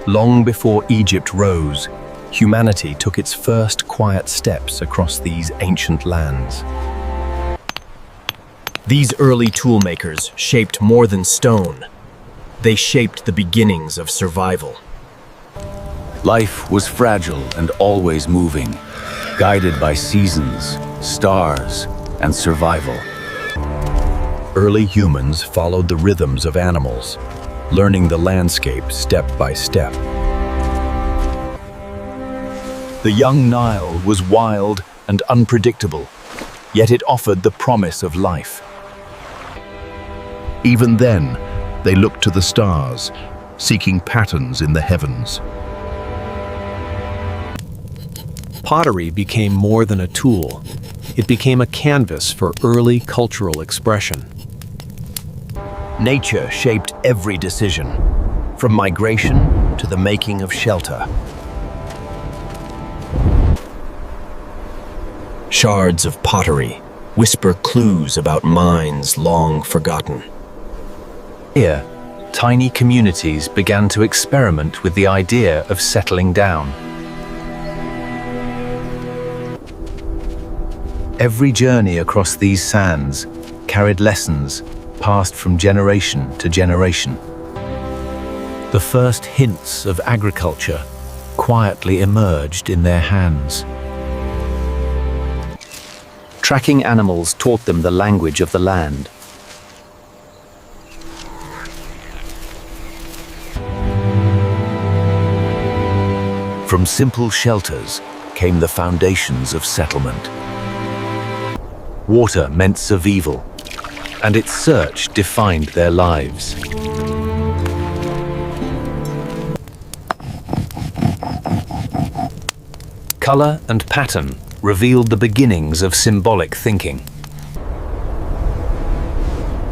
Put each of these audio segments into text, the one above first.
Long before Egypt rose, humanity took its first quiet steps across these ancient lands. These early toolmakers shaped more than stone. They shaped the beginnings of survival. Life was fragile and always moving, guided by seasons, stars, and survival. Early humans followed the rhythms of animals, learning the landscape step by step. The young Nile was wild and unpredictable, yet it offered the promise of life. Even then, they looked to the stars, seeking patterns in the heavens. Pottery became more than a tool. It became a canvas for early cultural expression. Nature shaped every decision, from migration to the making of shelter. Shards of pottery whisper clues about minds long forgotten. Here, tiny communities began to experiment with the idea of settling down. Every journey across these sands carried lessons passed from generation to generation. The first hints of agriculture quietly emerged in their hands. Tracking animals taught them the language of the land. From simple shelters came the foundations of settlement. Water meant survival, and its search defined their lives. Color and pattern revealed the beginnings of symbolic thinking.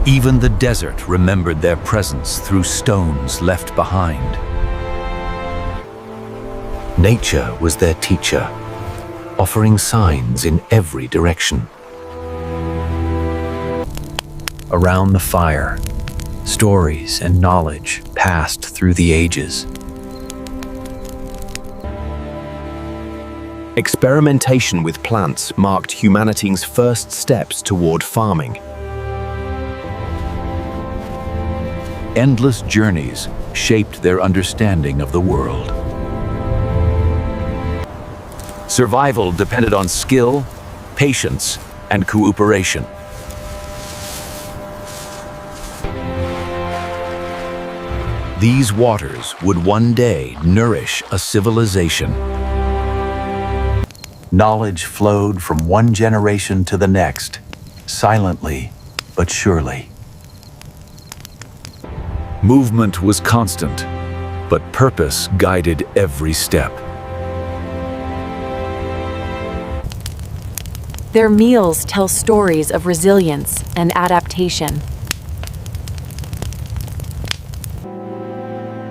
Even the desert remembered their presence through stones left behind. Nature was their teacher, offering signs in every direction. Around the fire, stories and knowledge passed through the ages. Experimentation with plants marked humanity's first steps toward farming. Endless journeys shaped their understanding of the world. Survival depended on skill, patience, and cooperation. These waters would one day nourish a civilization. Knowledge flowed from one generation to the next, silently but surely. Movement was constant, but purpose guided every step. Their meals tell stories of resilience and adaptation.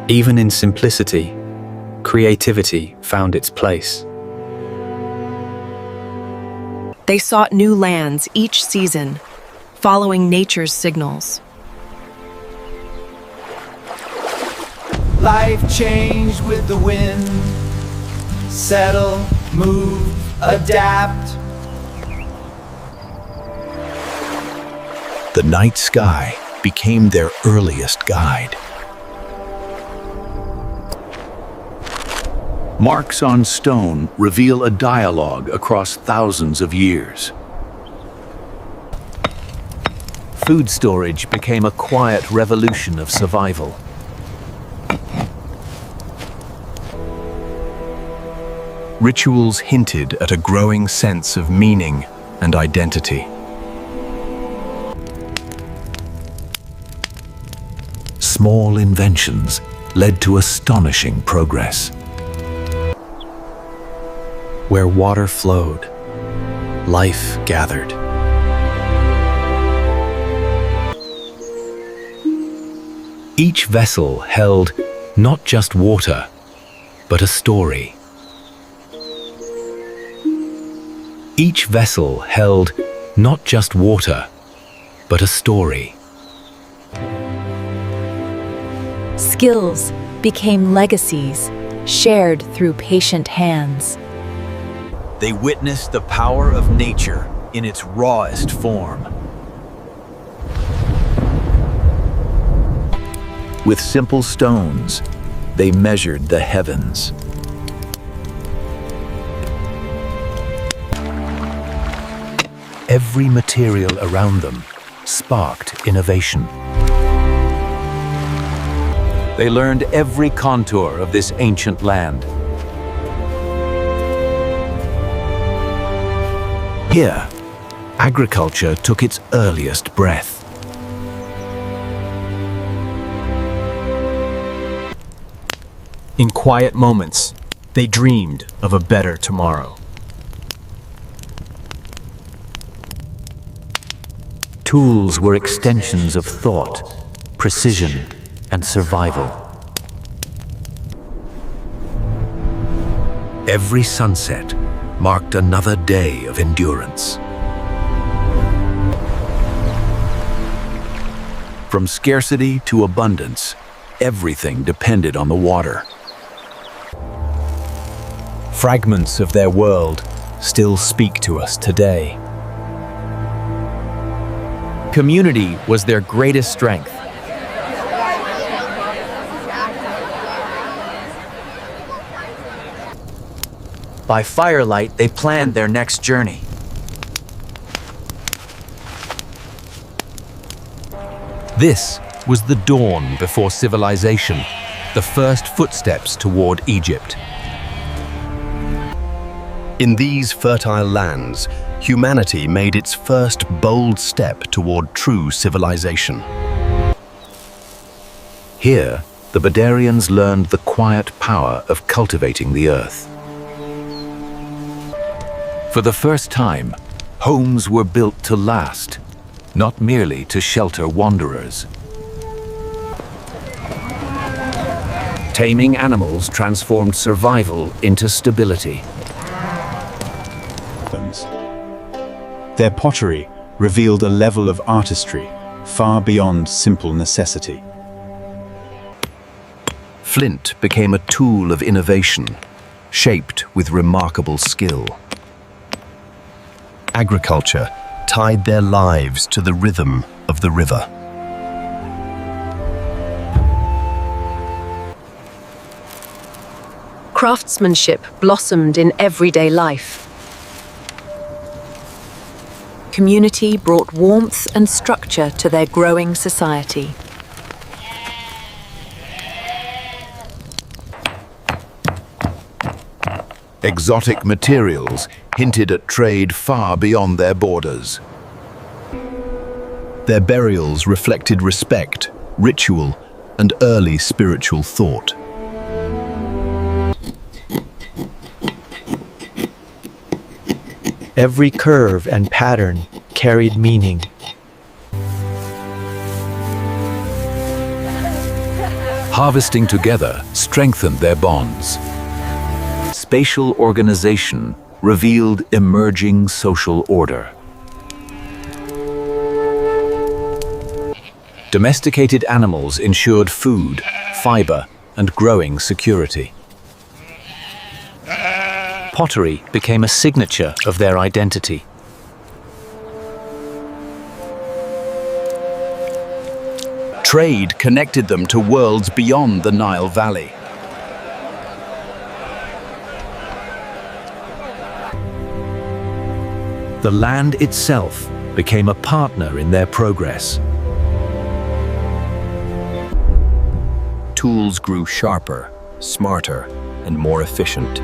Even in simplicity, creativity found its place. They sought new lands each season, following nature's signals. Life changed with the wind. Settle, move, adapt. The night sky became their earliest guide. Marks on stone reveal a dialogue across thousands of years. Food storage became a quiet revolution of survival. Rituals hinted at a growing sense of meaning and identity. Small inventions led to astonishing progress. Where water flowed, life gathered. Each vessel held not just water, but a story. Each vessel held not just water, but a story. Skills, became legacies, shared through patient hands. They witnessed the power of nature in its rawest form. With simple stones, they measured the heavens. Every material around them sparked innovation. They learned every contour of this ancient land. Here, agriculture took its earliest breath. In quiet moments, they dreamed of a better tomorrow. Tools were extensions of thought, precision, and survival. Every sunset marked another day of endurance. From scarcity to abundance, everything depended on the water. Fragments of their world still speak to us today. Community was their greatest strength. By firelight, they planned their next journey. This was the dawn before civilization, the first footsteps toward Egypt. In these fertile lands, humanity made its first bold step toward true civilization. Here, the Badarians learned the quiet power of cultivating the earth. For the first time, homes were built to last, not merely to shelter wanderers. Taming animals transformed survival into stability. Their pottery revealed a level of artistry far beyond simple necessity. Flint became a tool of innovation, shaped with remarkable skill. Agriculture tied their lives to the rhythm of the river. Craftsmanship blossomed in everyday life. Community brought warmth and structure to their growing society. Exotic materials hinted at trade far beyond their borders. Their burials reflected respect, ritual, and early spiritual thought. Every curve and pattern carried meaning. Harvesting together strengthened their bonds. Spatial organization revealed emerging social order. Domesticated animals ensured food, fiber, and growing security. Pottery became a signature of their identity. Trade connected them to worlds beyond the Nile Valley. The land itself became a partner in their progress. Tools grew sharper, smarter, and more efficient.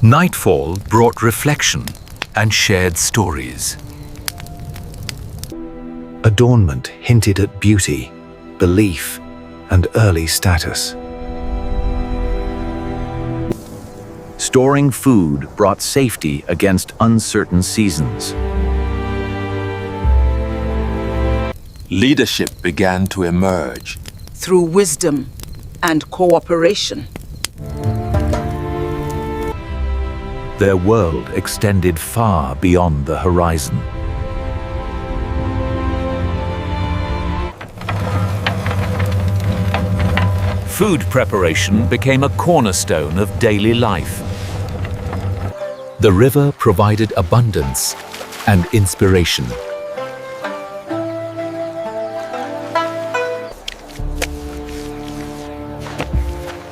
Nightfall brought reflection and shared stories. Adornment hinted at beauty, belief, and early status. Storing food brought safety against uncertain seasons. Leadership began to emerge through wisdom and cooperation. Their world extended far beyond the horizon. Food preparation became a cornerstone of daily life. The river provided abundance and inspiration.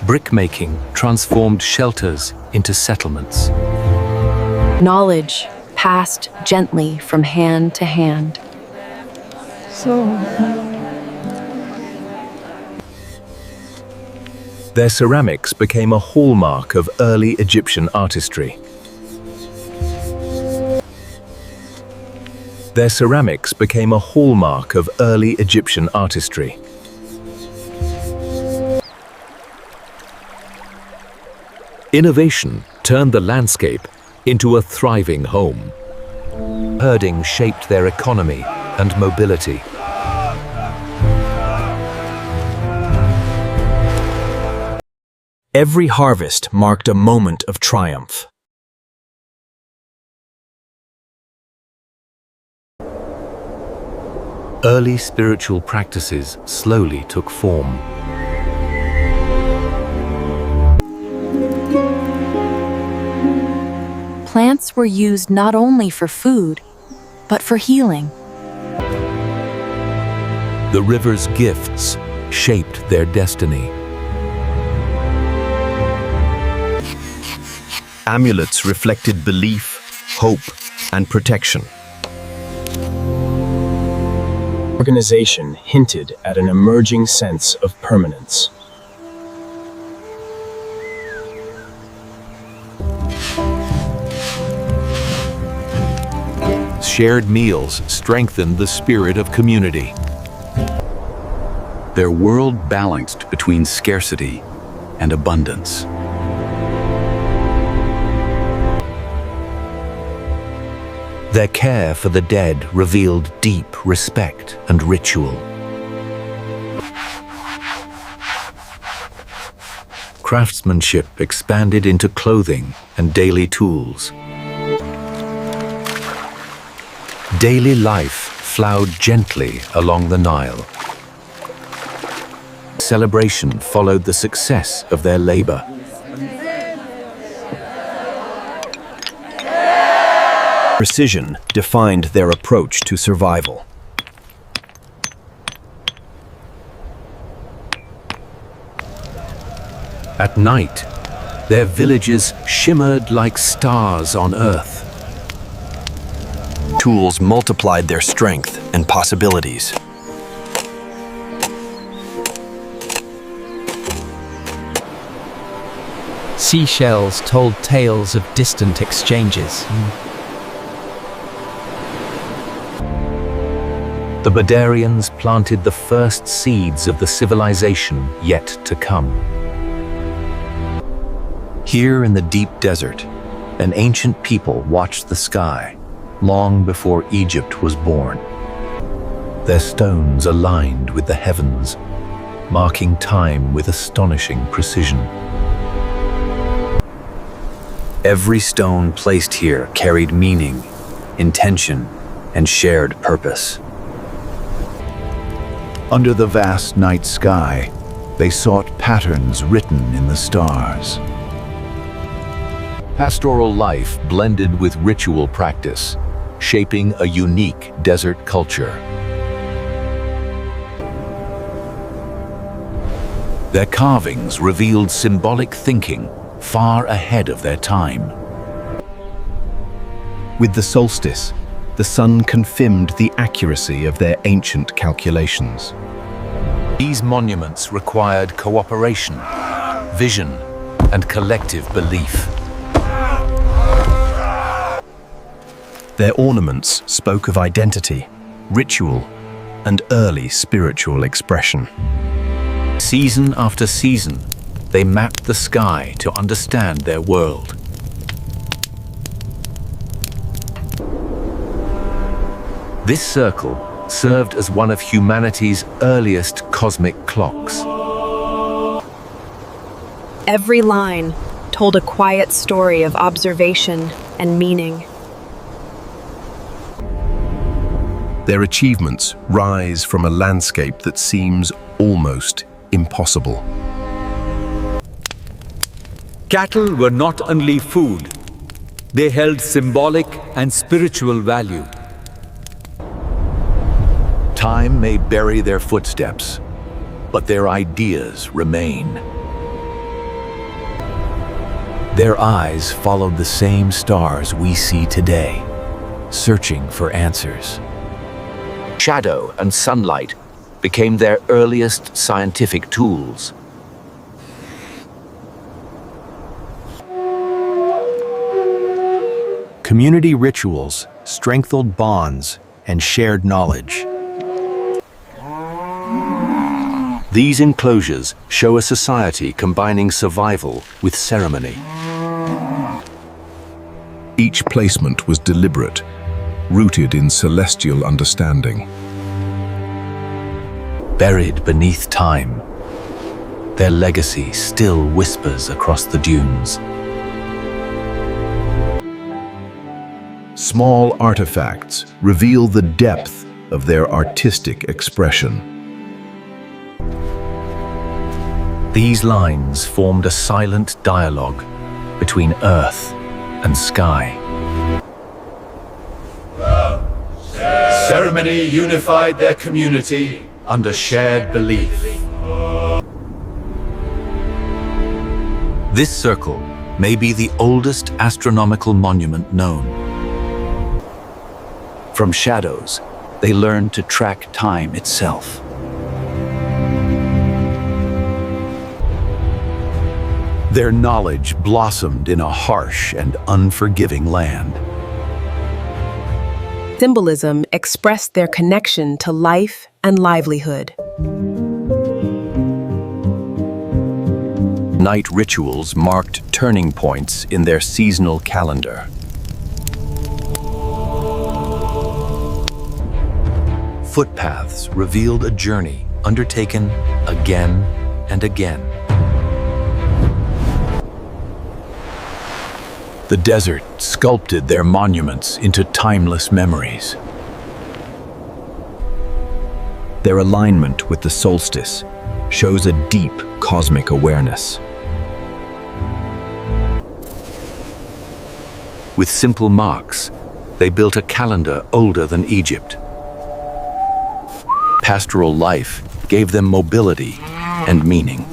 Brickmaking transformed shelters into settlements. Knowledge passed gently from hand to hand. Their ceramics became a hallmark of early Egyptian artistry. Their ceramics became a hallmark of early Egyptian artistry. Innovation turned the landscape into a thriving home. Herding shaped their economy and mobility. Every harvest marked a moment of triumph. Early spiritual practices slowly took form. Plants were used not only for food, but for healing. The river's gifts shaped their destiny. Amulets reflected belief, hope, and protection. Organization hinted at an emerging sense of permanence. Shared meals strengthened the spirit of community. Their world balanced between scarcity and abundance. Their care for the dead revealed deep respect and ritual. Craftsmanship expanded into clothing and daily tools. Daily life flowed gently along the Nile. Celebration followed the success of their labor. Precision defined their approach to survival. At night, their villages shimmered like stars on earth. Tools multiplied their strength and possibilities. Seashells told tales of distant exchanges. The Badarians planted the first seeds of the civilization yet to come. Here in the deep desert, an ancient people watched the sky long before Egypt was born. Their stones aligned with the heavens, marking time with astonishing precision. Every stone placed here carried meaning, intention, and shared purpose. Under the vast night sky, they sought patterns written in the stars. Pastoral life blended with ritual practice, shaping a unique desert culture. Their carvings revealed symbolic thinking far ahead of their time. With the solstice, the sun confirmed the accuracy of their ancient calculations. These monuments required cooperation, vision, and collective belief. Their ornaments spoke of identity, ritual, and early spiritual expression. Season after season, they mapped the sky to understand their world. This circle served as one of humanity's earliest cosmic clocks. Every line told a quiet story of observation and meaning. Their achievements rise from a landscape that seems almost impossible. Cattle were not only food, they held symbolic and spiritual value. Time may bury their footsteps, but their ideas remain. Their eyes followed the same stars we see today, searching for answers. Shadow and sunlight became their earliest scientific tools. Community rituals strengthened bonds and shared knowledge. These enclosures show a society combining survival with ceremony. Each placement was deliberate, rooted in celestial understanding. Buried beneath time, their legacy still whispers across the dunes. Small artifacts reveal the depth of their artistic expression. These lines formed a silent dialogue between earth and sky. Ceremony unified their community under shared belief. This circle may be the oldest astronomical monument known. From shadows, they learned to track time itself. Their knowledge blossomed in a harsh and unforgiving land. Symbolism expressed their connection to life and livelihood. Night rituals marked turning points in their seasonal calendar. Footpaths revealed a journey undertaken again and again. The desert sculpted their monuments into timeless memories. Their alignment with the solstice shows a deep cosmic awareness. With simple marks, they built a calendar older than Egypt. Pastoral life gave them mobility and meaning.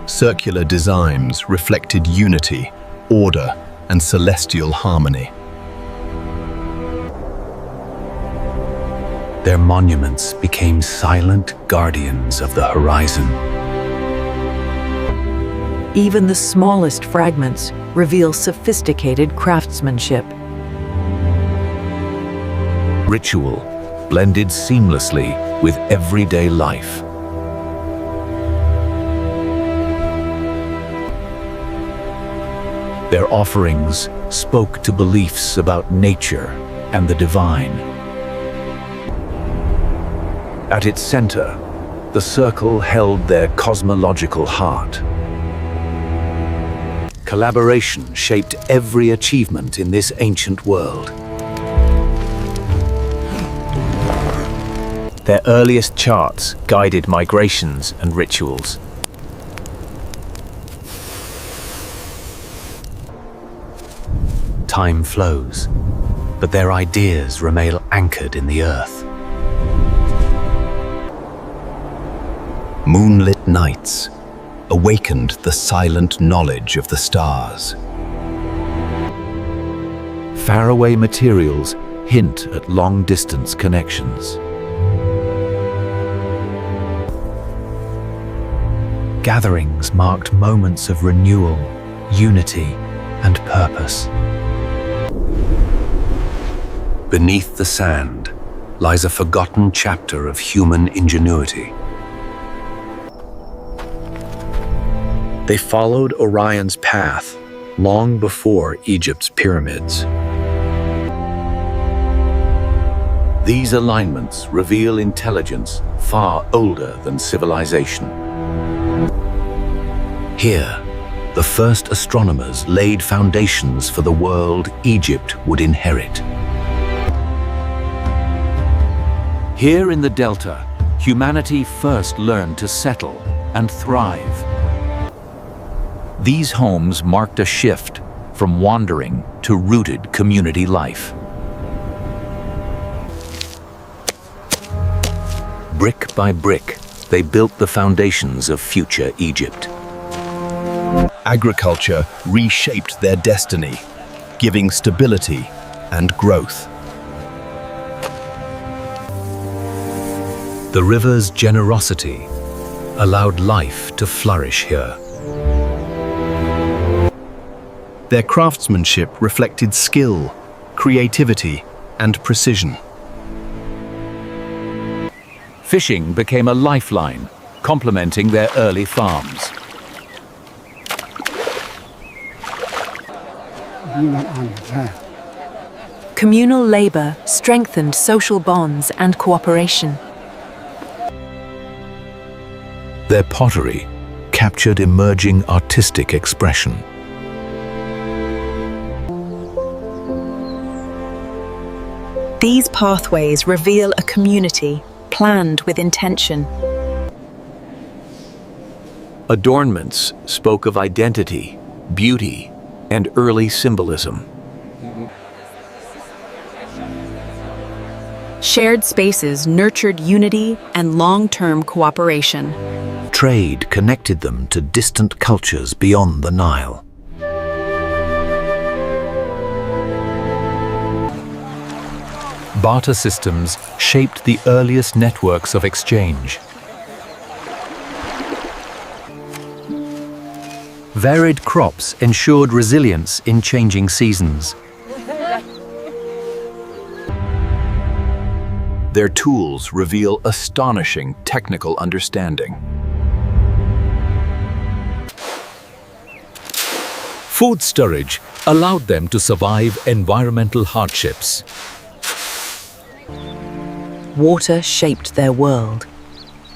Circular designs reflected unity, order, and celestial harmony. Their monuments became silent guardians of the horizon. Even the smallest fragments reveal sophisticated craftsmanship. Ritual blended seamlessly with everyday life. Their offerings spoke to beliefs about nature and the divine. At its center, the circle held their cosmological heart. Collaboration shaped every achievement in this ancient world. Their earliest charts guided migrations and rituals. Time flows, but their ideas remain anchored in the earth. Moonlit nights awakened the silent knowledge of the stars. Faraway materials hint at long-distance connections. Gatherings marked moments of renewal, unity, and purpose. Beneath the sand lies a forgotten chapter of human ingenuity. They followed Orion's path long before Egypt's pyramids. These alignments reveal intelligence far older than civilization. Here, the first astronomers laid foundations for the world Egypt would inherit. Here in the Delta, humanity first learned to settle and thrive. These homes marked a shift from wandering to rooted community life. Brick by brick, they built the foundations of future Egypt. Agriculture reshaped their destiny, giving stability and growth. The river's generosity allowed life to flourish here. Their craftsmanship reflected skill, creativity, and precision. Fishing became a lifeline, complementing their early farms. Communal labor strengthened social bonds and cooperation. Their pottery captured emerging artistic expression. These pathways reveal a community planned with intention. Adornments spoke of identity, beauty, and early symbolism. Shared spaces nurtured unity and long-term cooperation. Trade connected them to distant cultures beyond the Nile. Barter systems shaped the earliest networks of exchange. Varied crops ensured resilience in changing seasons. Their tools reveal astonishing technical understanding. Food storage allowed them to survive environmental hardships. Water shaped their world,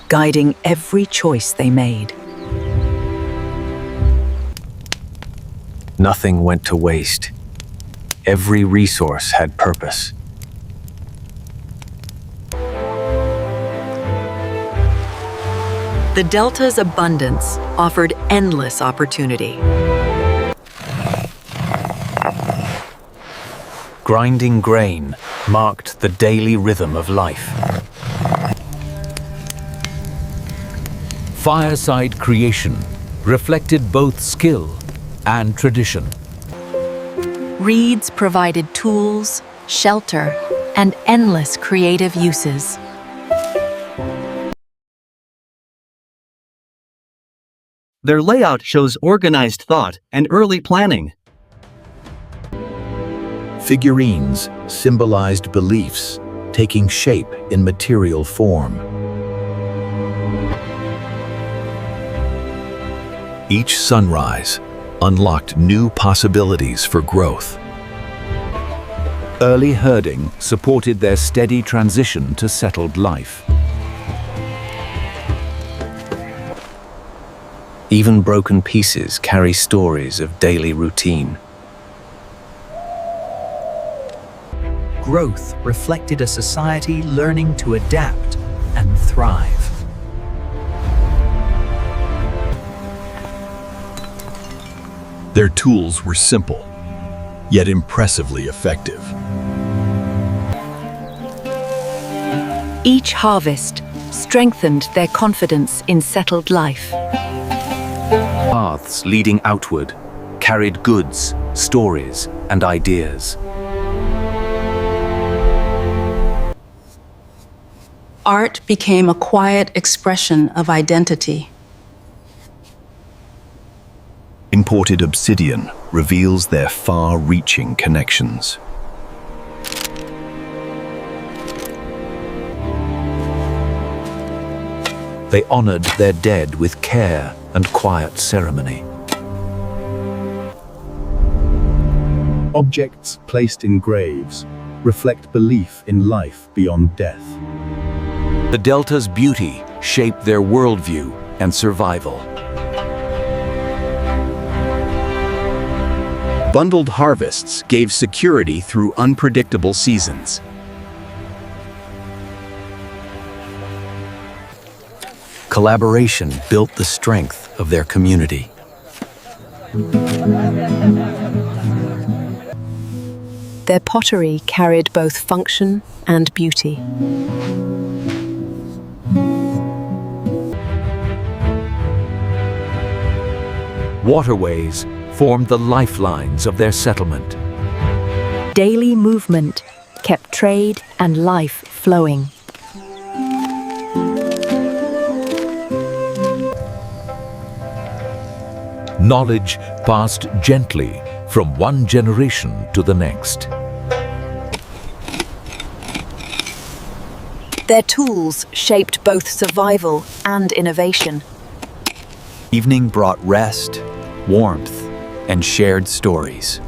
guiding every choice they made. Nothing went to waste. Every resource had purpose. The Delta's abundance offered endless opportunity. Grinding grain marked the daily rhythm of life. Fireside creation reflected both skill and tradition. Reeds provided tools, shelter, and endless creative uses. Their layout shows organized thought and early planning. Figurines symbolized beliefs taking shape in material form. Each sunrise unlocked new possibilities for growth. Early herding supported their steady transition to settled life. Even broken pieces carry stories of daily routine. Growth reflected a society learning to adapt and thrive. Their tools were simple, yet impressively effective. Each harvest strengthened their confidence in settled life. Paths leading outward carried goods, stories, and ideas. Art became a quiet expression of identity. Imported obsidian reveals their far-reaching connections. They honored their dead with care and quiet ceremony. Objects placed in graves reflect belief in life beyond death. The Delta's beauty shaped their worldview and survival. Bundled harvests gave security through unpredictable seasons. Collaboration built the strength of their community. Their pottery carried both function and beauty. Waterways formed the lifelines of their settlement. Daily movement kept trade and life flowing. Knowledge passed gently from one generation to the next. Their tools shaped both survival and innovation. Evening brought rest, warmth, and shared stories.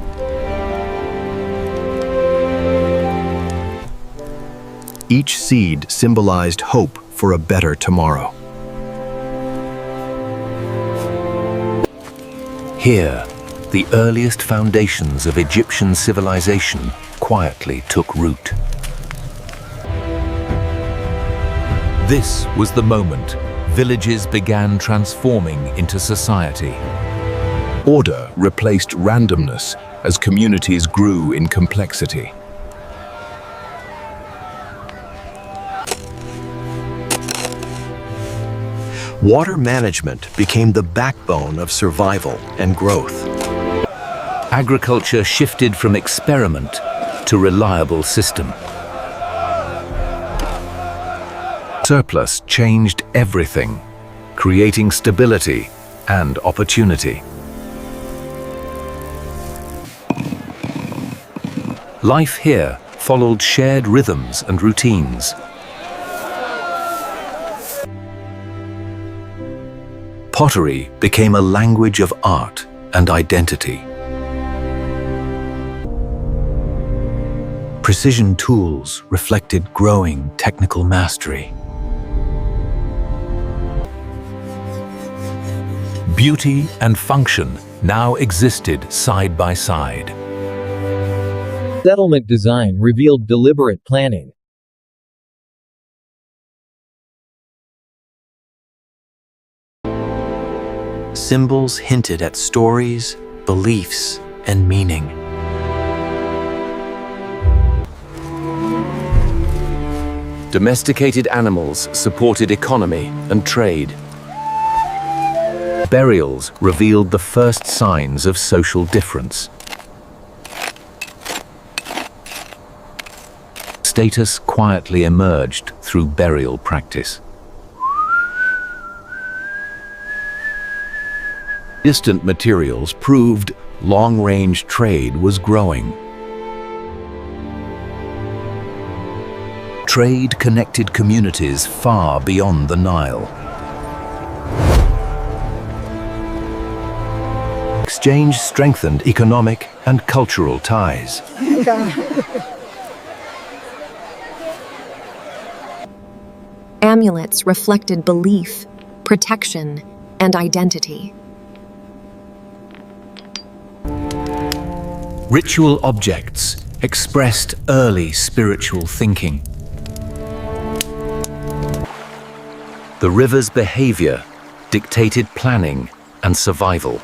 Each seed symbolized hope for a better tomorrow. Here, the earliest foundations of Egyptian civilization quietly took root. This was the moment villages began transforming into society. Order replaced randomness as communities grew in complexity. Water management became the backbone of survival and growth. Agriculture shifted from experiment to reliable system. Surplus changed everything, creating stability and opportunity. Life here followed shared rhythms and routines. Pottery became a language of art and identity. Precision tools reflected growing technical mastery. Beauty and function now existed side by side. Settlement design revealed deliberate planning. Symbols hinted at stories, beliefs, and meaning. Domesticated animals supported economy and trade. Burials revealed the first signs of social difference. Status quietly emerged through burial practice. Distant materials proved long-range trade was growing. Trade connected communities far beyond the Nile. Exchange strengthened economic and cultural ties. Amulets reflected belief, protection, and identity. Ritual objects expressed early spiritual thinking. The river's behavior dictated planning and survival.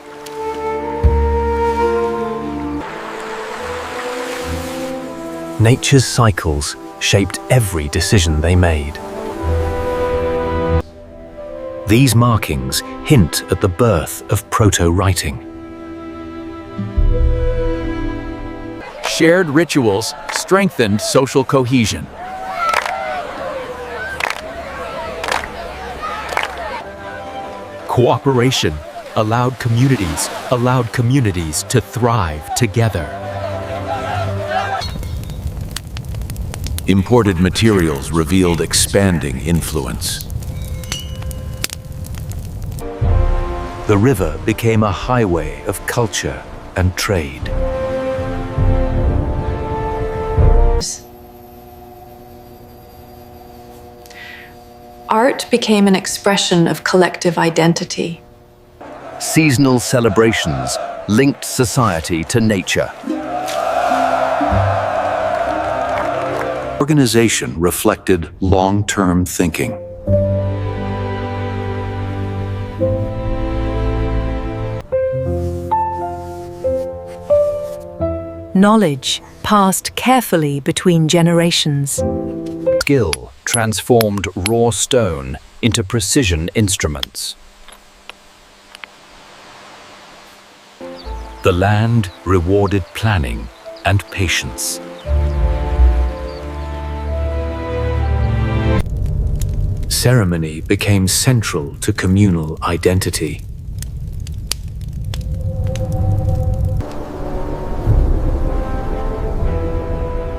Nature's cycles shaped every decision they made. These markings hint at the birth of proto-writing. Shared rituals strengthened social cohesion. Cooperation allowed communities to thrive together. Imported materials revealed expanding influence. The river became a highway of culture and trade. Art became an expression of collective identity. Seasonal celebrations linked society to nature. Organization reflected long-term thinking. knowledge passed carefully between generations. Skill transformed raw stone into precision instruments. The land rewarded planning and patience. Ceremony became central to communal identity.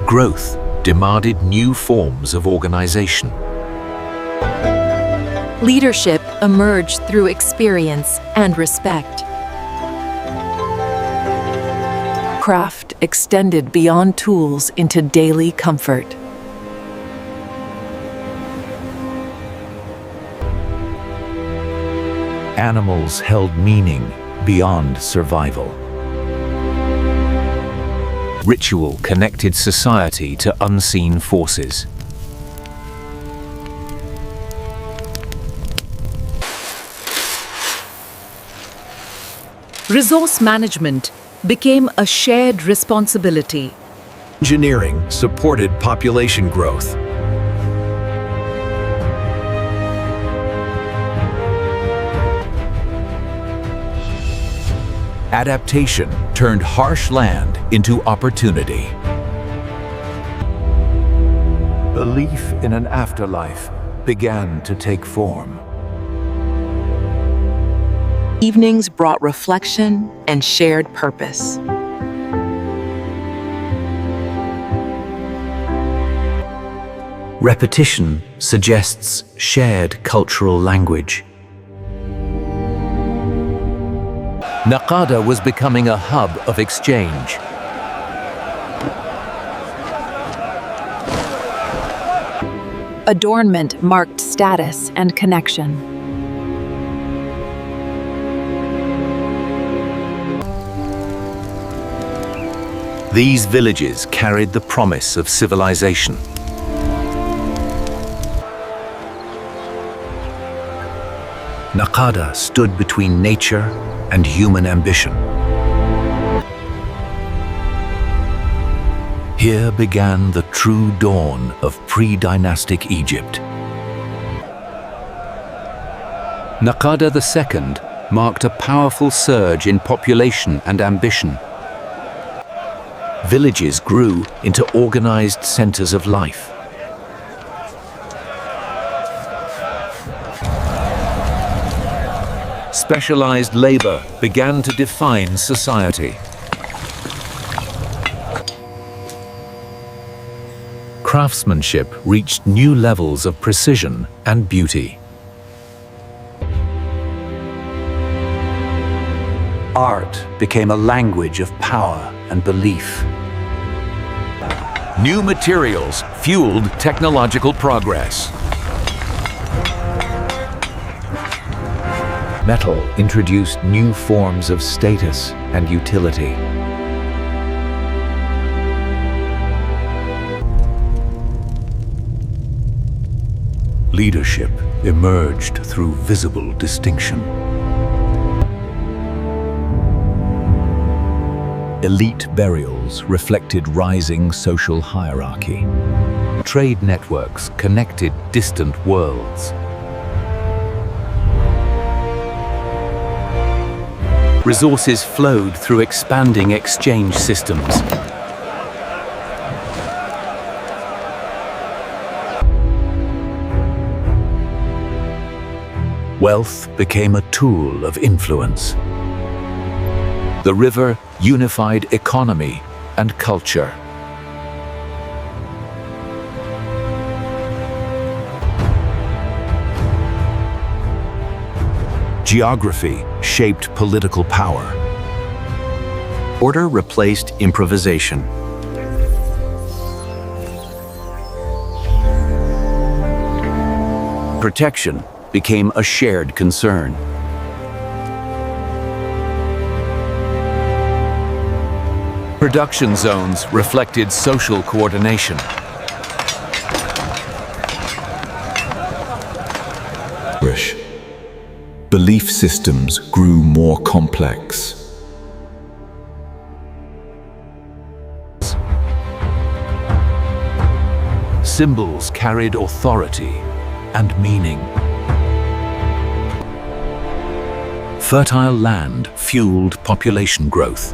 Growth demanded new forms of organization. Leadership emerged through experience and respect. Craft extended beyond tools into daily comfort. Animals held meaning beyond survival. Ritual connected society to unseen forces. Resource management became a shared responsibility. Engineering supported population growth. Adaptation turned harsh land into opportunity. Belief in an afterlife began to take form. Evenings brought reflection and shared purpose. Repetition suggests shared cultural language. Naqada was becoming a hub of exchange. Adornment marked status and connection. These villages carried the promise of civilization. Naqada stood between nature and human ambition. Here began the true dawn of pre-dynastic Egypt. Naqada II marked a powerful surge in population and ambition. Villages grew into organized centers of life. Specialized labor began to define society. Craftsmanship reached new levels of precision and beauty. Art became a language of power and belief. New materials fueled technological progress. Metal introduced new forms of status and utility. Leadership emerged through visible distinction. Elite burials reflected rising social hierarchy. Trade networks connected distant worlds. Resources flowed through expanding exchange systems. Wealth became a tool of influence. The river unified economy and culture. Geography shaped political power. Order replaced improvisation. Protection became a shared concern. Production zones reflected social coordination. Belief systems grew more complex. Symbols carried authority and meaning. Fertile land fueled population growth.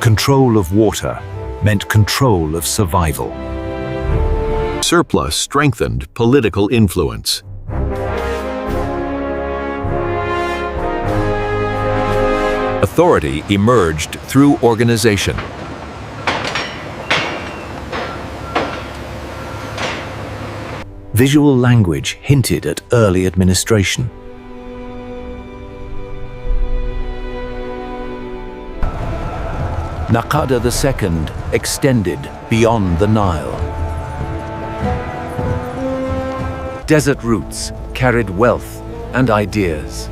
Control of water meant control of survival. Surplus strengthened political influence. Authority emerged through organization. Visual language hinted at early administration. Naqada II extended beyond the Nile. Desert routes carried wealth and ideas.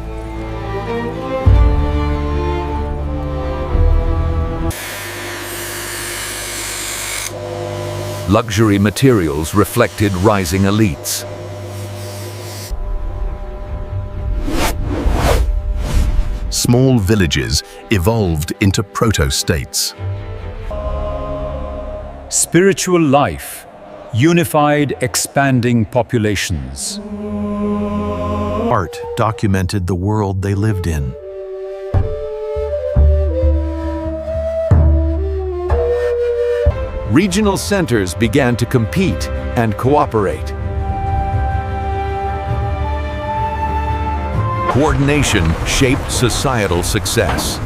Luxury materials reflected rising elites. Small villages evolved into proto-states. Spiritual life unified expanding populations. Art documented the world they lived in. Regional centers began to compete and cooperate. Coordination shaped societal success.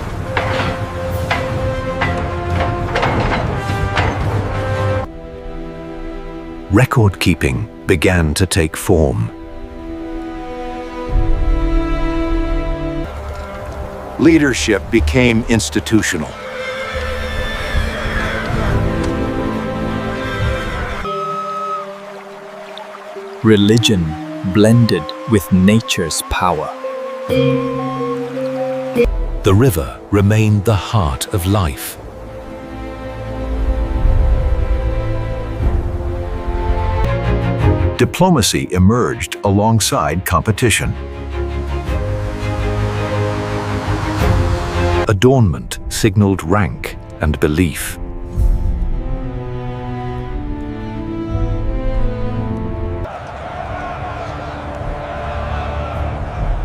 Record-keeping began to take form. Leadership became institutional. Religion blended with nature's power. The river remained the heart of life. Diplomacy emerged alongside competition. Adornment signaled rank and belief.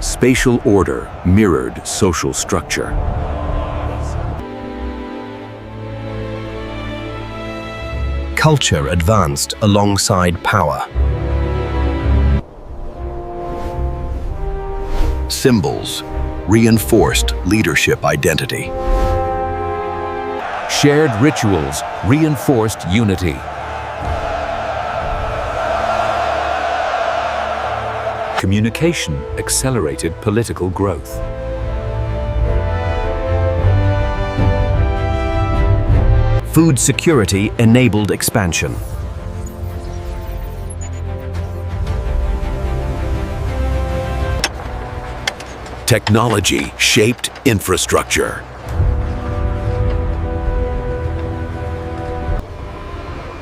Spatial order mirrored social structure. Culture advanced alongside power. Symbols reinforced leadership identity. Shared rituals reinforced unity. Communication accelerated political growth. Food security enabled expansion. Technology shaped infrastructure.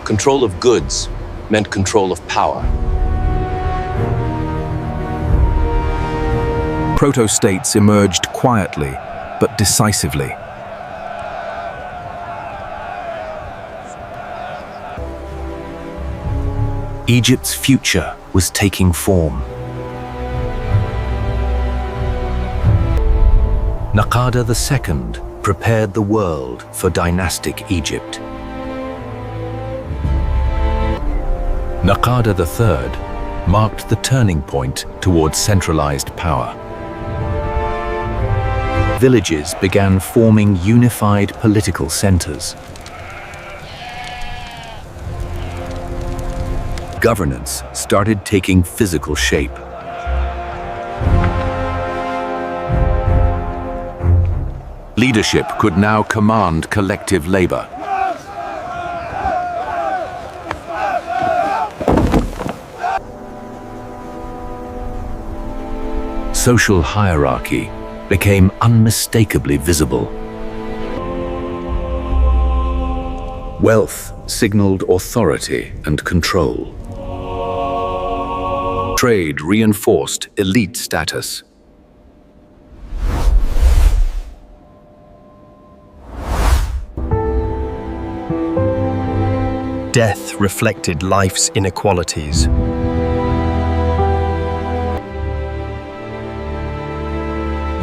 Control of goods meant control of power. Proto-states emerged quietly but decisively. Egypt's future was taking form. Naqada II prepared the world for dynastic Egypt. Naqada III marked the turning point towards centralized power. Villages began forming unified political centers. Governance started taking physical shape. Leadership could now command collective labor. Social hierarchy became unmistakably visible. Wealth signaled authority and control. Trade reinforced elite status. Death reflected life's inequalities.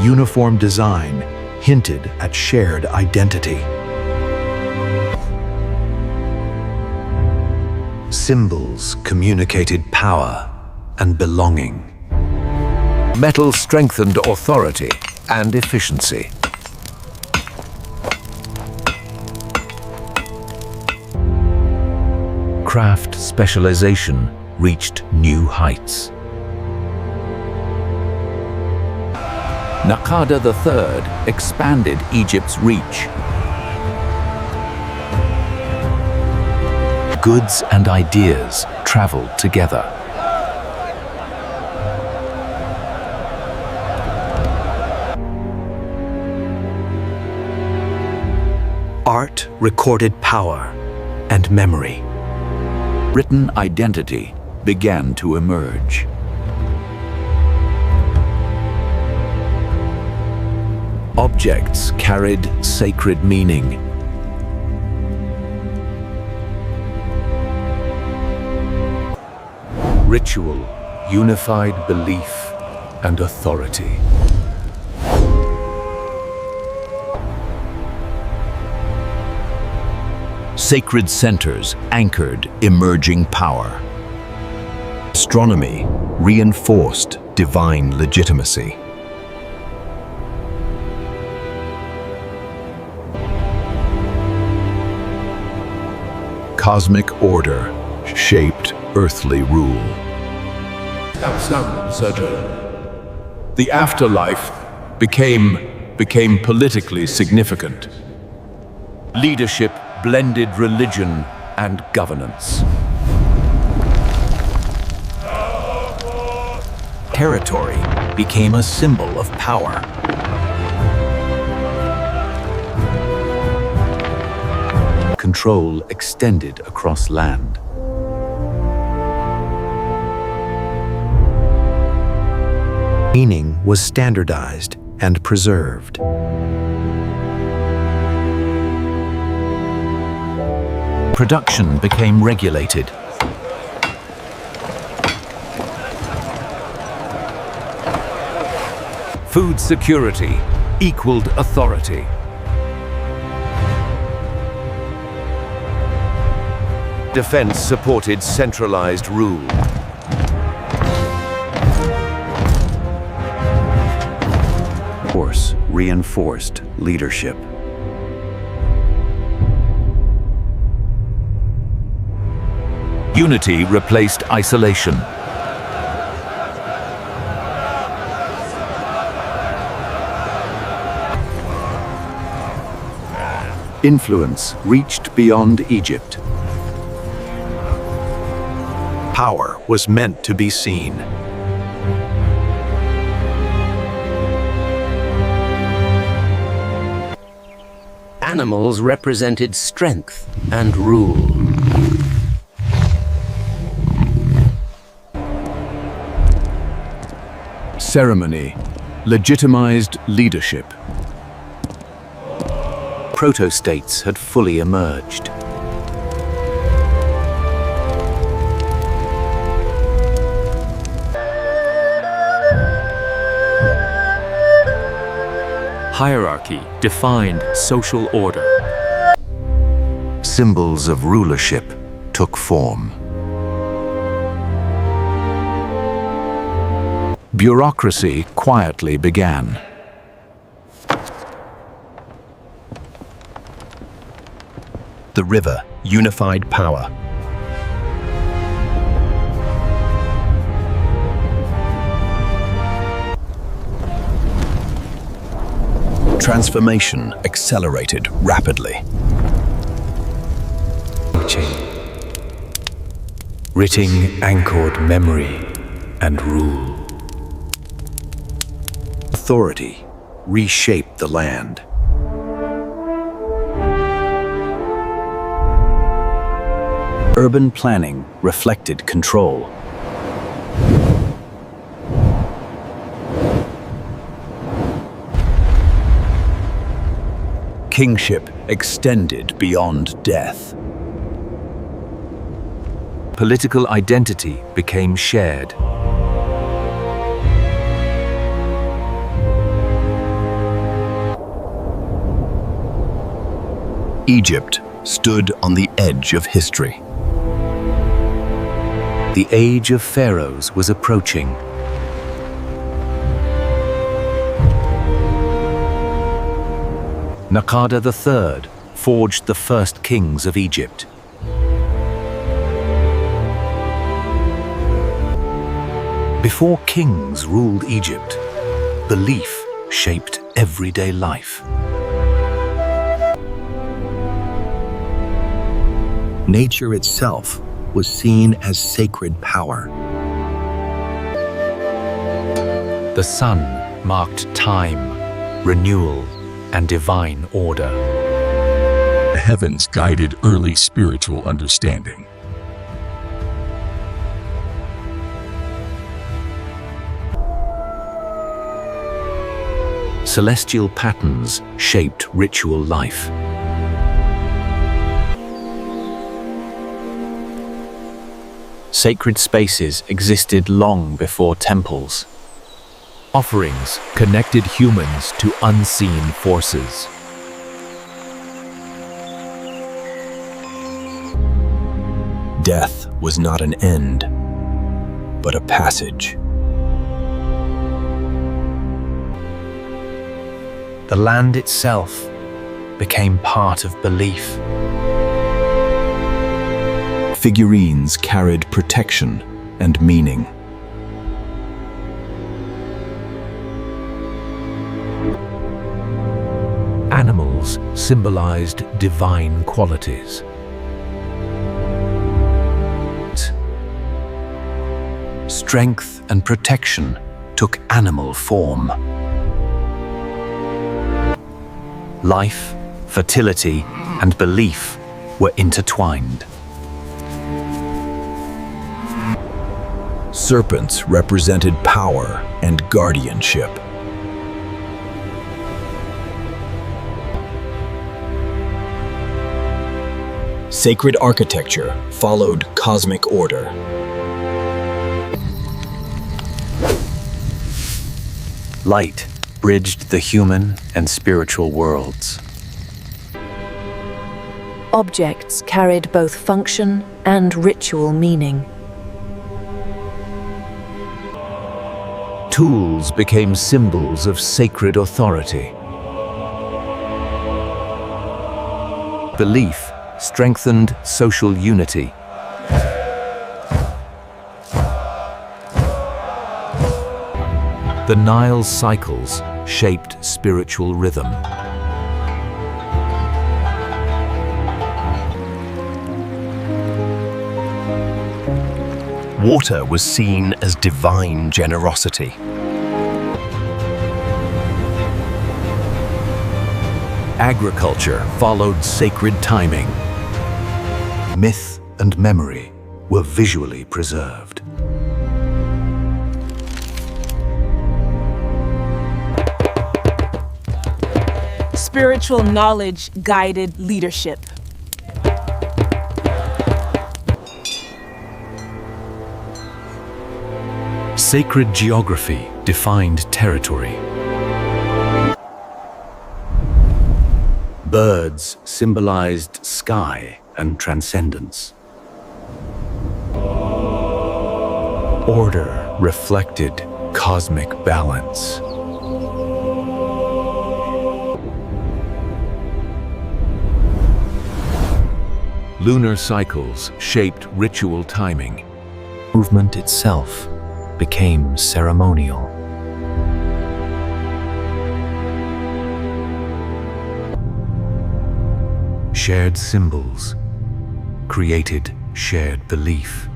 Uniform design hinted at shared identity. Symbols communicated power and belonging. Metal strengthened authority and efficiency. Craft specialization reached new heights. Naqada III expanded Egypt's reach. Goods and ideas traveled together. Art recorded power and memory. Written identity began to emerge. Objects carried sacred meaning. Ritual unified belief and authority. Sacred centers anchored emerging power. Astronomy reinforced divine legitimacy. Cosmic order shaped earthly rule. The afterlife became politically significant. Leadership blended religion and governance. Territory became a symbol of power. Control extended across land. Meaning was standardized and preserved. Production became regulated. Food security equaled authority. Defense supported centralized rule. Force reinforced leadership. Unity replaced isolation. Influence reached beyond Egypt. Power was meant to be seen. Animals represented strength and rule. Ceremony legitimized leadership. Proto-states had fully emerged. Hierarchy defined social order. Symbols of rulership took form. Bureaucracy quietly began. The river unified power. Transformation accelerated rapidly. Writing anchored memory and rule. Authority reshaped the land. Urban planning reflected control. Kingship extended beyond death. Political identity became shared. Egypt stood on the edge of history. The age of pharaohs was approaching. Naqada III forged the first kings of Egypt. Before kings ruled Egypt, belief shaped everyday life. Nature itself was seen as sacred power. The sun marked time, renewal, and divine order. The heavens guided early spiritual understanding. Celestial patterns shaped ritual life. Sacred spaces existed long before temples. Offerings connected humans to unseen forces. Death was not an end, but a passage. The land itself became part of belief. Figurines carried protection and meaning. Animals symbolized divine qualities. Strength and protection took animal form. Life, fertility, and belief were intertwined. Serpents represented power and guardianship. Sacred architecture followed cosmic order. Light bridged the human and spiritual worlds. Objects carried both function and ritual meaning. Tools became symbols of sacred authority. Belief strengthened social unity. The Nile's cycles shaped spiritual rhythm. Water was seen as divine generosity. Agriculture followed sacred timing. Myth and memory were visually preserved. Spiritual knowledge guided leadership. Sacred geography defined territory. Birds symbolized sky and transcendence. Order reflected cosmic balance. Lunar cycles shaped ritual timing. Movement itself became ceremonial. Shared symbols created shared belief.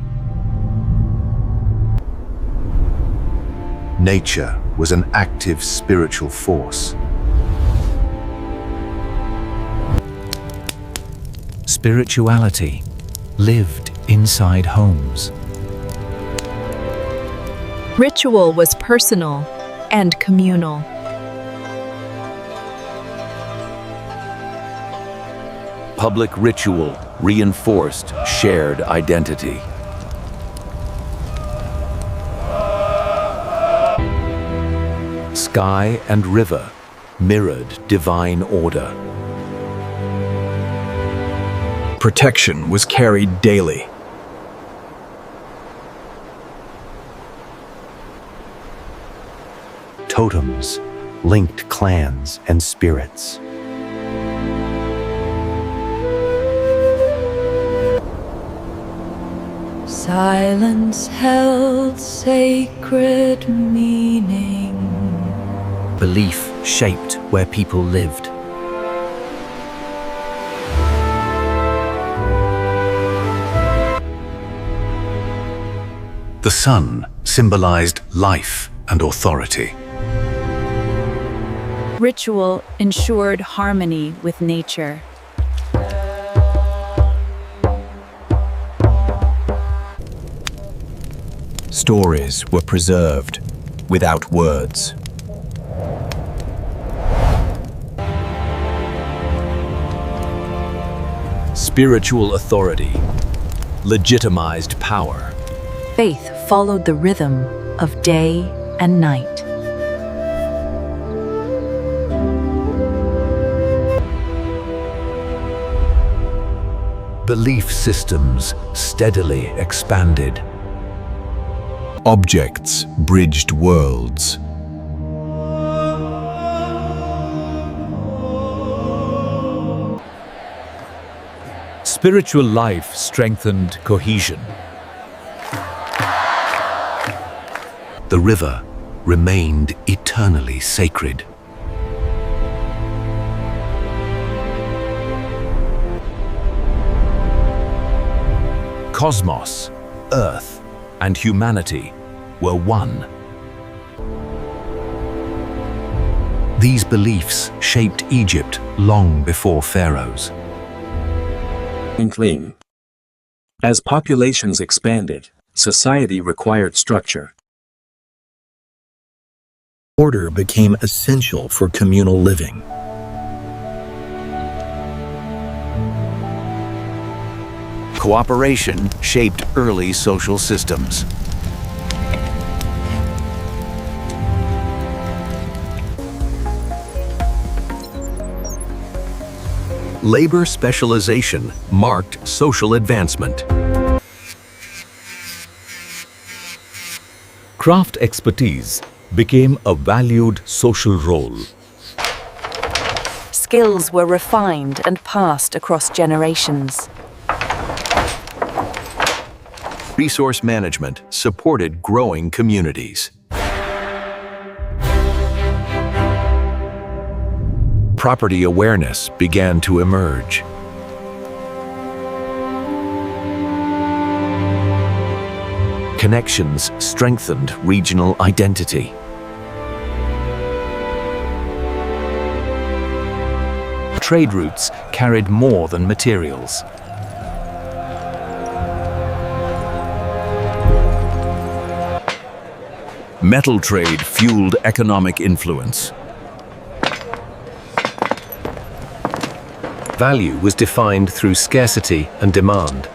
Nature was an active spiritual force. Spirituality lived inside homes. Ritual was personal and communal. Public ritual reinforced shared identity. Sky and river mirrored divine order. Protection was carried daily. Totems linked clans and spirits. Silence held sacred meaning. Belief shaped where people lived. The sun symbolized life and authority. Ritual ensured harmony with nature. Stories were preserved without words. Spiritual authority legitimized power. Faith followed the rhythm of day and night. Belief systems steadily expanded. Objects bridged worlds. Spiritual life strengthened cohesion. The river remained eternally sacred. Cosmos, Earth, and humanity were one. These beliefs shaped Egypt long before pharaohs. Clean. As populations expanded, society required structure. Order became essential for communal living. Cooperation shaped early social systems. Labor specialization marked social advancement. Craft expertise became a valued social role. Skills were refined and passed across generations. Resource management supported growing communities. Property awareness began to emerge. Connections strengthened regional identity. Trade routes carried more than materials. Metal trade fueled economic influence. Value was defined through scarcity and demand.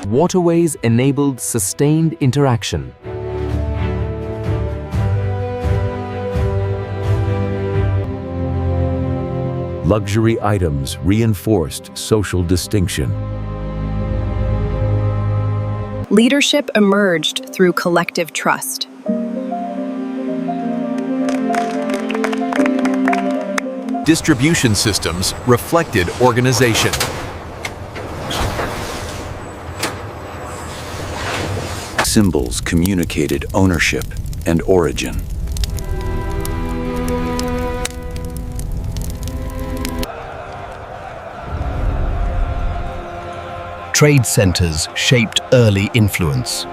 Waterways enabled sustained interaction. Luxury items reinforced social distinction. Leadership emerged through collective trust. Distribution systems reflected organization. Symbols communicated ownership and origin. Trade centers shaped early influence.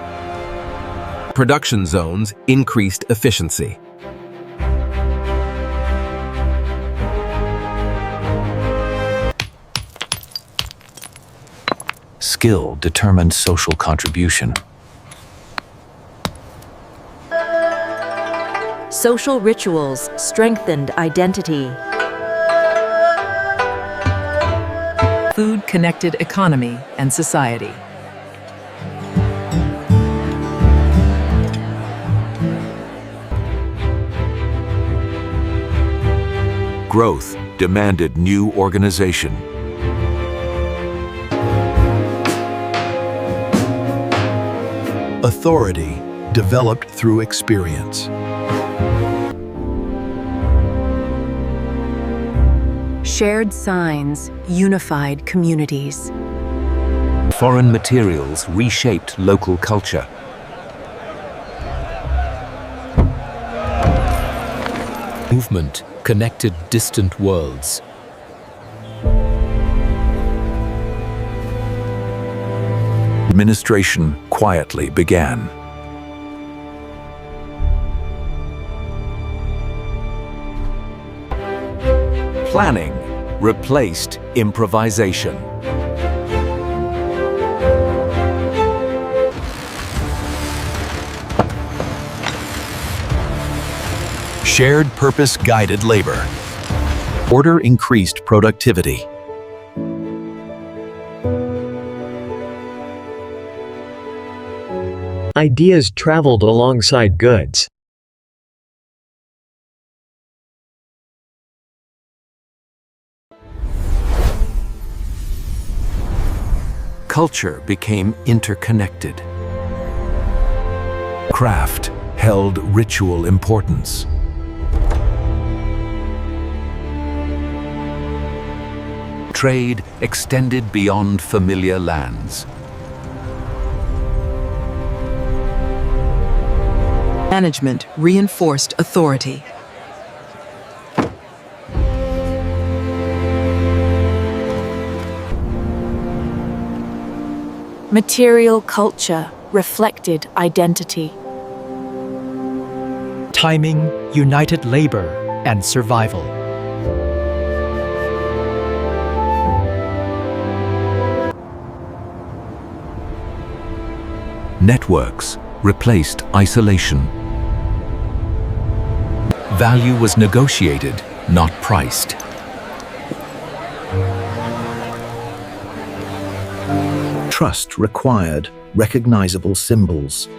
Production zones increased efficiency. Skill determined social contribution. Social rituals strengthened identity. Food connected economy and society. growth demanded new organization. Authority developed through experience. Shared signs unified communities. Foreign materials reshaped local culture. Movement connected distant worlds. Administration quietly began. Planning replaced improvisation. Shared purpose guided labor. Order increased productivity. Ideas traveled alongside goods. Culture became interconnected. Craft held ritual importance. Trade extended beyond familiar lands. Management reinforced authority. Material culture reflected identity. Timing united labor and survival. Networks replaced isolation. Value was negotiated, not priced. Trust required recognizable symbols.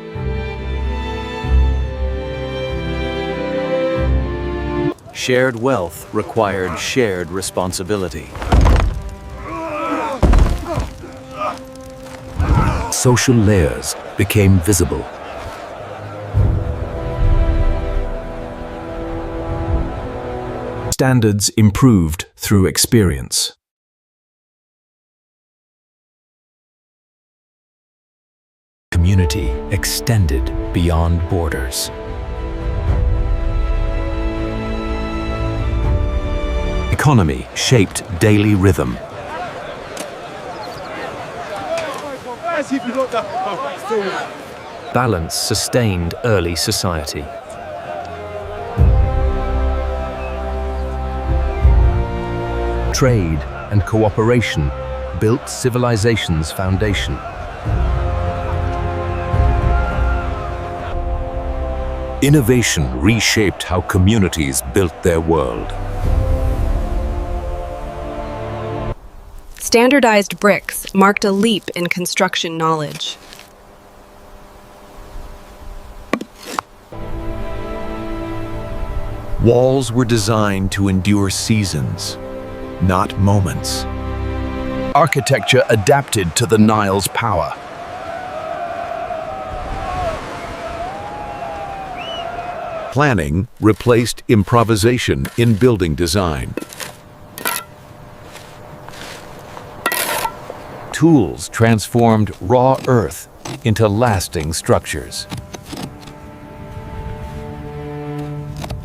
Shared wealth required shared responsibility. Social layers became visible. Standards improved through experience. Community extended beyond borders. Economy shaped daily rhythm. Balance sustained early society. Trade and cooperation built civilization's foundation. Innovation reshaped how communities built their world. Standardized bricks marked a leap in construction knowledge. Walls were designed to endure seasons, not moments. Architecture adapted to the Nile's power. Planning replaced improvisation in building design. Tools transformed raw earth into lasting structures.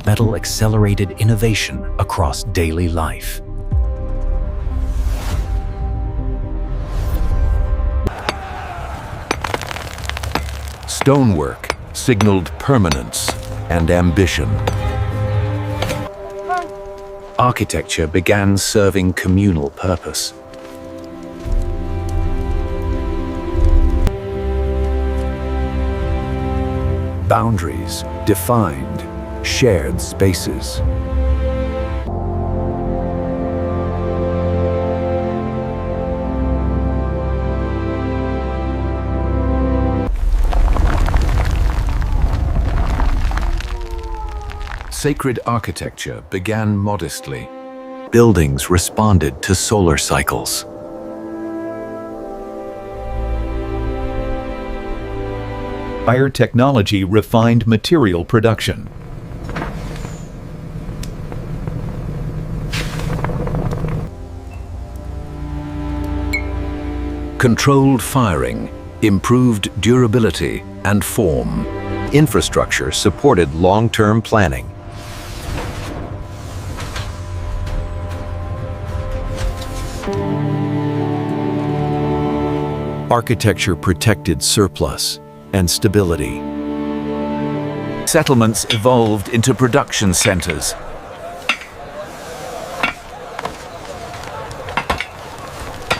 Metal accelerated innovation across daily life. Stonework signaled permanence and ambition. Architecture began serving communal purpose. Boundaries defined shared spaces. Sacred architecture began modestly. Buildings responded to solar cycles. Higher technology refined material production. Controlled firing improved durability and form. Infrastructure supported long-term planning. Architecture protected surplus and stability. Settlements evolved into production centers.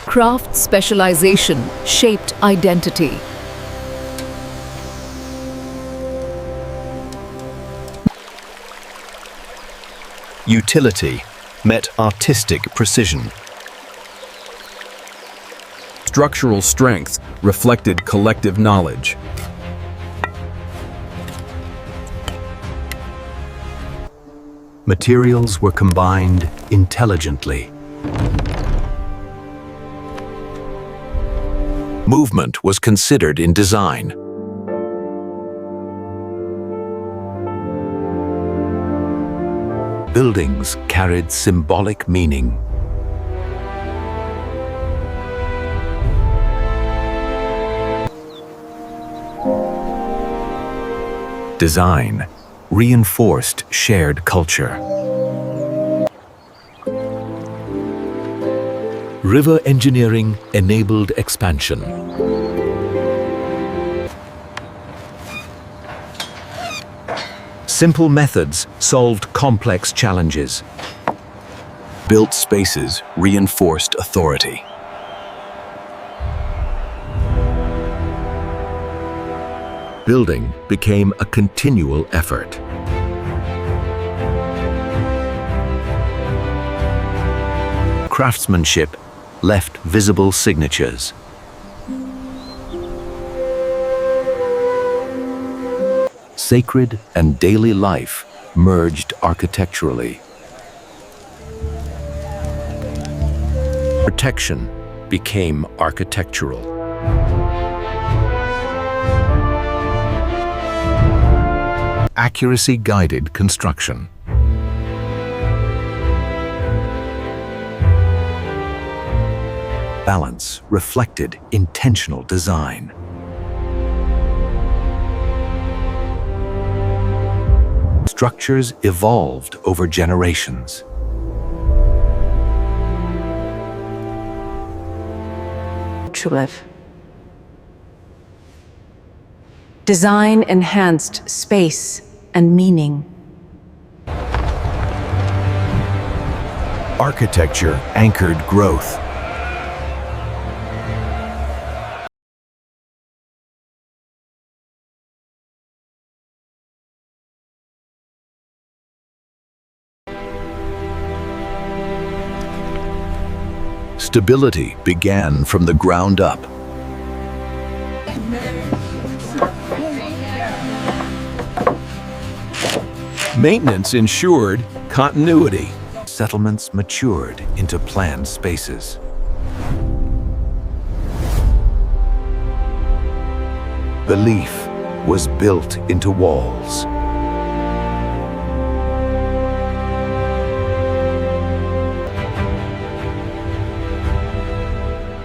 Craft specialization shaped identity. Utility met artistic precision. Structural strength reflected collective knowledge. Materials were combined intelligently. Movement was considered in design. Buildings carried symbolic meaning. Design reinforced shared culture. River engineering enabled expansion. Simple methods solved complex challenges. Built spaces reinforced authority. Building became a continual effort. Craftsmanship left visible signatures. Sacred and daily life merged architecturally. Protection became architectural. Accuracy-guided construction. Balance reflected intentional design. Structures evolved over generations. Design enhanced space and meaning. Architecture anchored growth. Stability began from the ground up. Maintenance ensured continuity. Settlements matured into planned spaces. Belief was built into walls.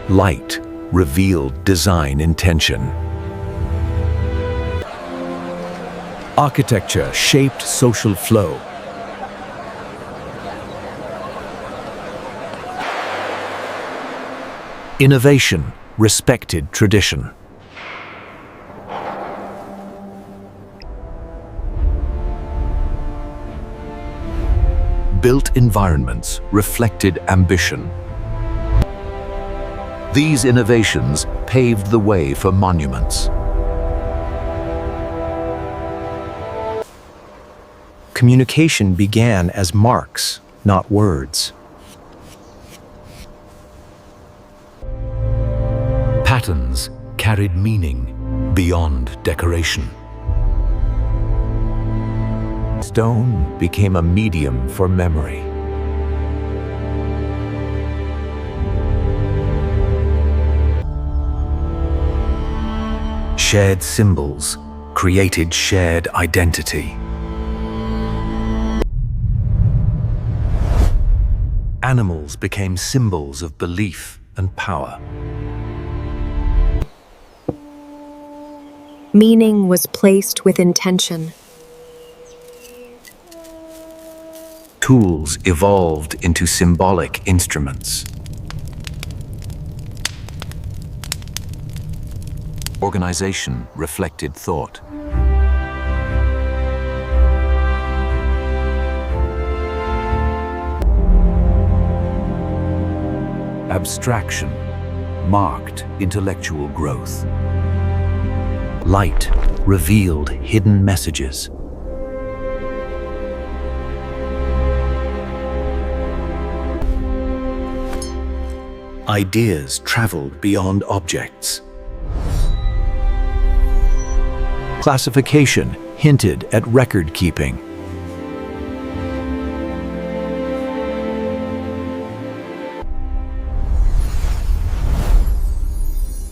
Light revealed design intention. Architecture shaped social flow. Innovation respected tradition. Built environments reflected ambition. These innovations paved the way for monuments. Communication began as marks, not words. Patterns carried meaning beyond decoration. Stone became a medium for memory. Shared symbols created shared identity. Animals became symbols of belief and power. Meaning was placed with intention. Tools evolved into symbolic instruments. Organization reflected thought. Abstraction marked intellectual growth. Light revealed hidden messages. Ideas traveled beyond objects. Classification hinted at record keeping.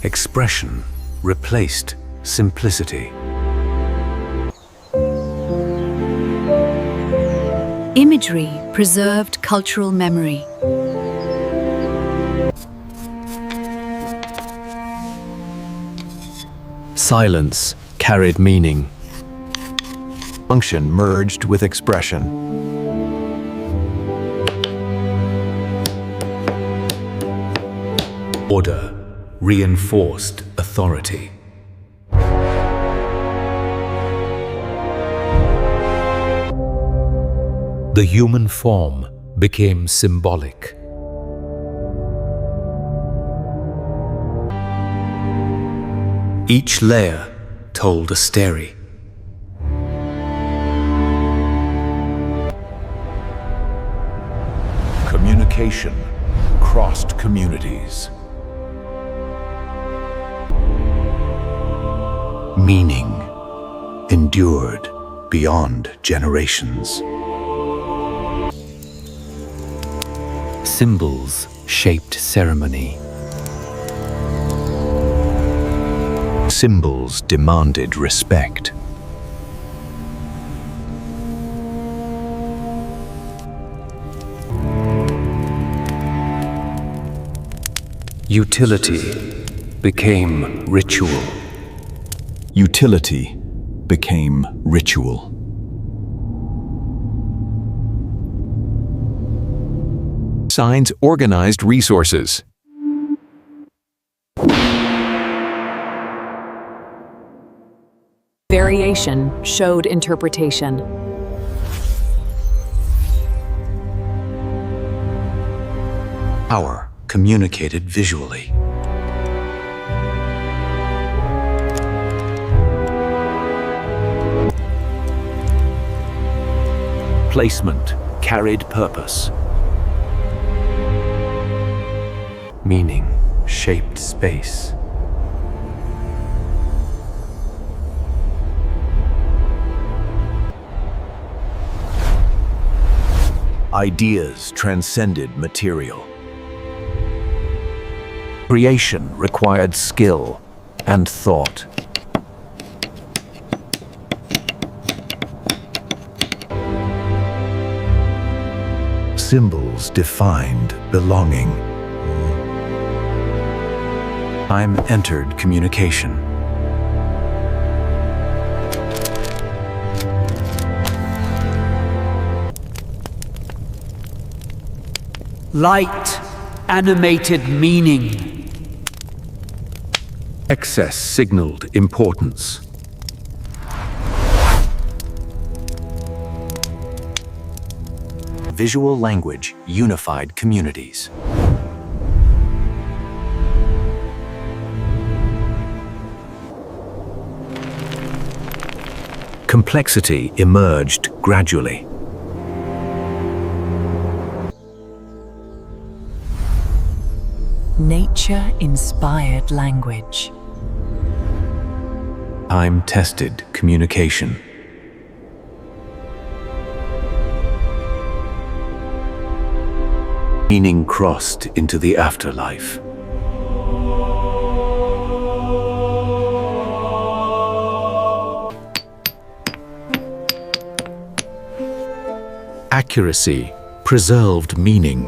Expression replaced simplicity. Imagery preserved cultural memory. Silence carried meaning. Function merged with expression. Order reinforced authority. The human form became symbolic. Each layer told a story. Communication crossed communities. Meaning endured beyond generations. Symbols shaped ceremony. Symbols demanded respect. Utility became ritual. Utility became ritual. Signs organized resources. Variation showed interpretation. Power communicated visually. Placement carried purpose. Meaning shaped space. Ideas transcended material. Creation required skill and thought. Symbols defined belonging. Time entered communication. Light animated meaning. Excess signaled importance. Visual language unified communities. Complexity emerged gradually. Nature-inspired language. Time-tested communication. Meaning crossed into the afterlife. accuracy preserved meaning.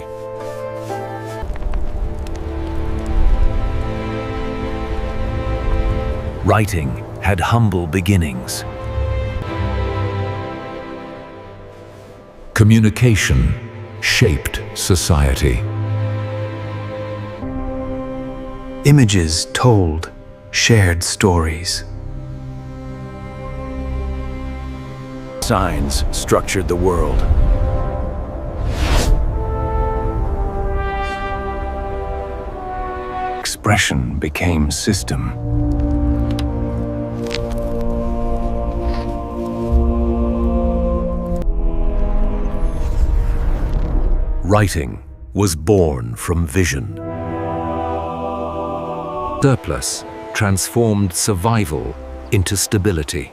Writing had humble beginnings. Communication shaped society. Images told shared stories. Signs structured the world. Expression became system. Writing was born from vision. Surplus transformed survival into stability.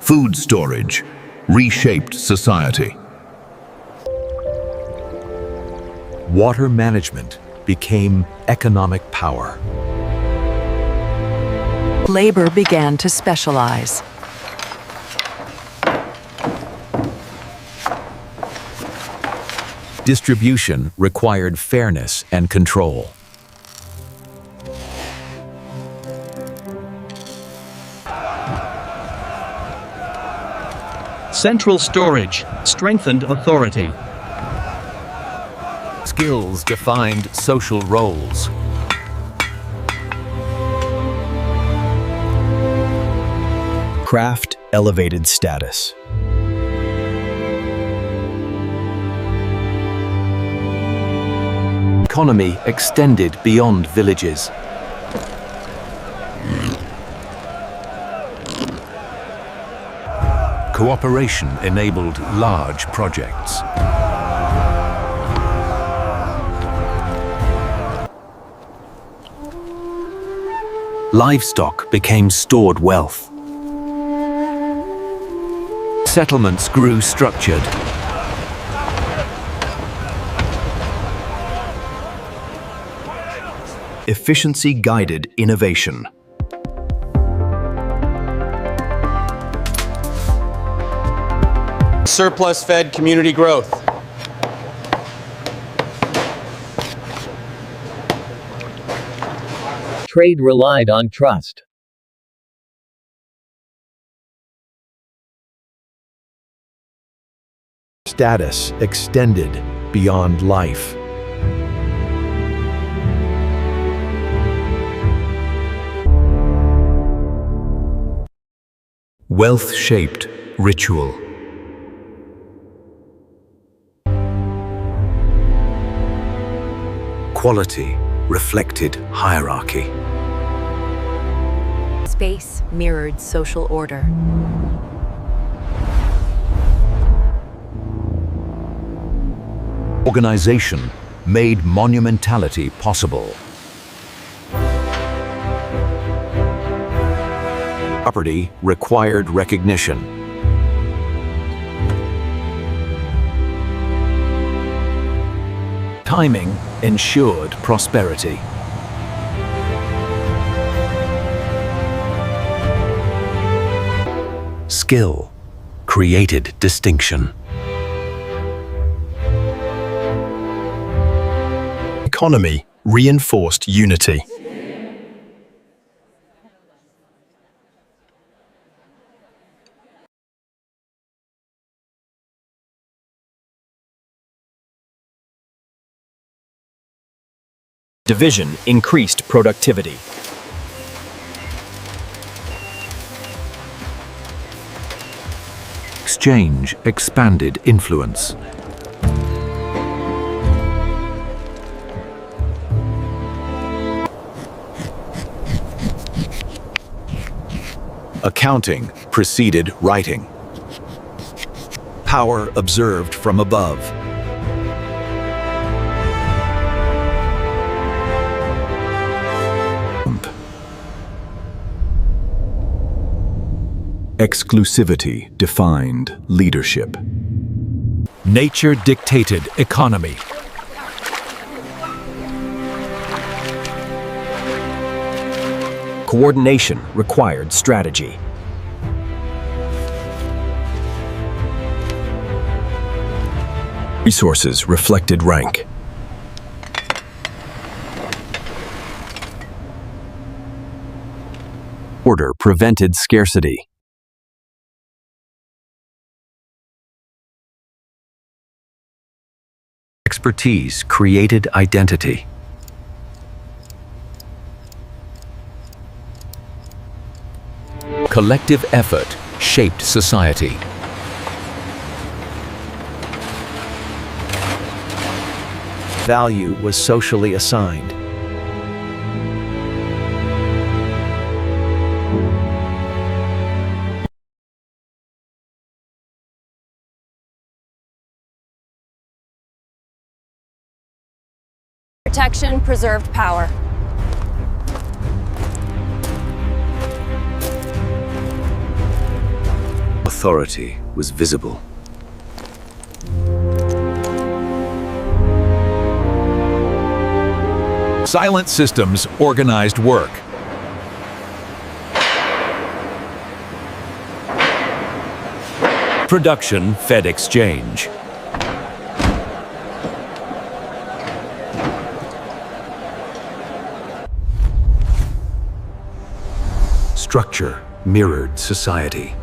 Food storage reshaped society. Water management became economic power. Labor began to specialize. Distribution required fairness and control. Central storage strengthened authority. Skills defined social roles. Craft elevated status. Economy extended beyond villages. Cooperation enabled large projects. Livestock became stored wealth. Settlements grew structured. Efficiency guided innovation. Surplus fed community growth. Trade relied on trust. Status extended beyond life. Wealth shaped ritual. Quality reflected hierarchy. Space mirrored social order. Organization made monumentality possible. Property required recognition. Timing ensured prosperity. Skill created distinction. Economy reinforced unity. Division increased productivity. Exchange expanded influence. Accounting preceded writing. Power observed from above. Exclusivity defined leadership. Nature dictated economy. Coordination required strategy. Resources reflected rank. Order prevented scarcity. Expertise created identity. Collective effort shaped society. Value was socially assigned. Protection preserved power. Authority was visible. Silent systems organized work. Production fed exchange. Structure mirrored society.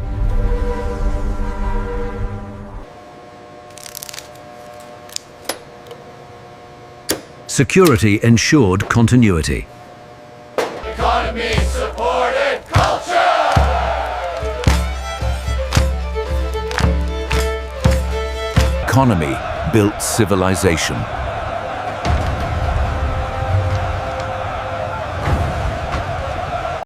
Security ensured continuity. Economy supported culture. Economy built civilization.